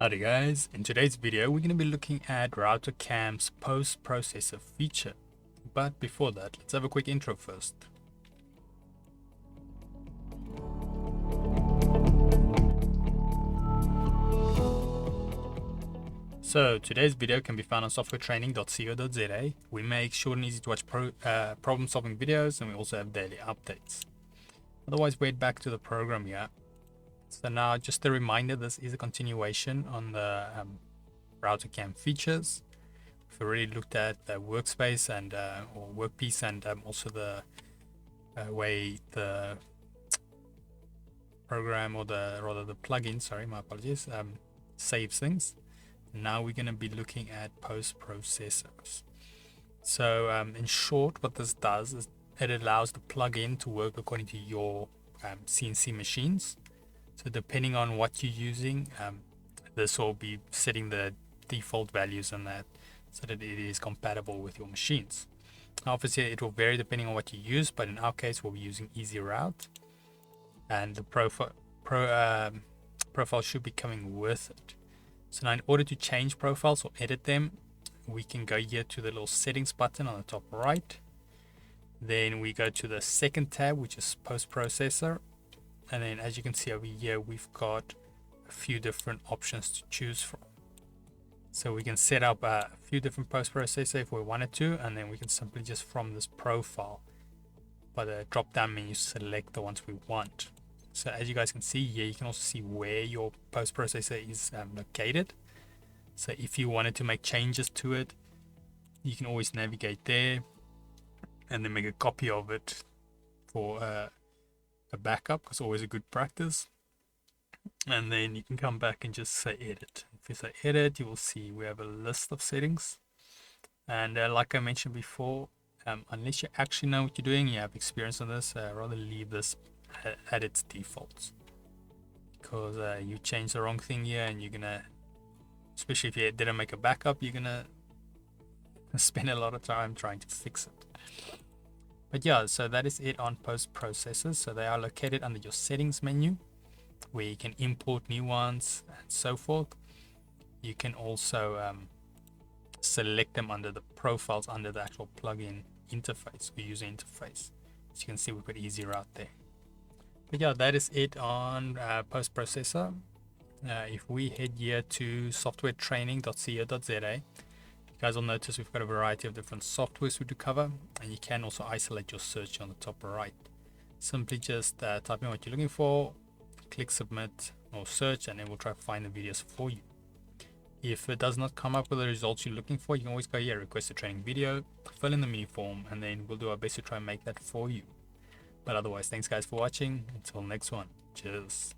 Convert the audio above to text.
Howdy guys, in today's video we're going to be looking at RouterCAM's post-processor feature. But before that, let's have a quick intro first. So today's video can be found on softwaretraining.co.za. We make short and easy to watch problem solving videos, and we also have daily updates. Otherwise, we'll head back to the program here. So now, just a reminder, this is a continuation on the RouterCAM features. We've already looked at the workspace and or workpiece, and also the way the program, or the plugin, sorry, my apologies, saves things. Now we're going to be looking at post-processors. So in short, what this does is it allows the plugin to work according to your CNC machines. So depending on what you're using, this will be setting the default values on that so that it is compatible with your machines. Obviously, it will vary depending on what you use, but in our case, we'll be using Easy Route, and the profile should be coming with it. So now, in order to change profiles or edit them, we can go here to the little settings button on the top right. Then we go to the second tab, which is post-processor. And then, as you can see over here, we've got a few different options to choose from. So we can set up a few different post-processor if we wanted to, and then we can simply just from this profile, by the drop-down menu, select the ones we want. So as you guys can see here, you can also see where your post-processor is located. So if you wanted to make changes to it, you can always navigate there and then make a copy of it for a backup, because always a good practice. And then you can come back and just say edit. If you say edit, you will see we have a list of settings, and like I mentioned before, unless you actually know what you're doing, you have experience on this, rather leave this at its defaults, because you change the wrong thing here and you're gonna, especially if you didn't make a backup, you're gonna spend a lot of time trying to fix it. But yeah, so that is it on post-processors. So they are located under your settings menu, where you can import new ones and so forth. You can also select them under the profiles, under the actual plugin interface or user interface. As you can see, we've got Easy Route there. But yeah, that is it on post-processor. If we head here to softwaretraining.co.za, you guys will notice we've got a variety of different softwares we do cover, and you can also isolate your search on the top right. Simply just type in what you're looking for, click submit or search, and then we'll try to find the videos for you. If it does not come up with the results you're looking for, you can always go here, request a training video, fill in the mini form, and then we'll do our best to try and make that for you. But otherwise, thanks guys for watching. Until next one, cheers.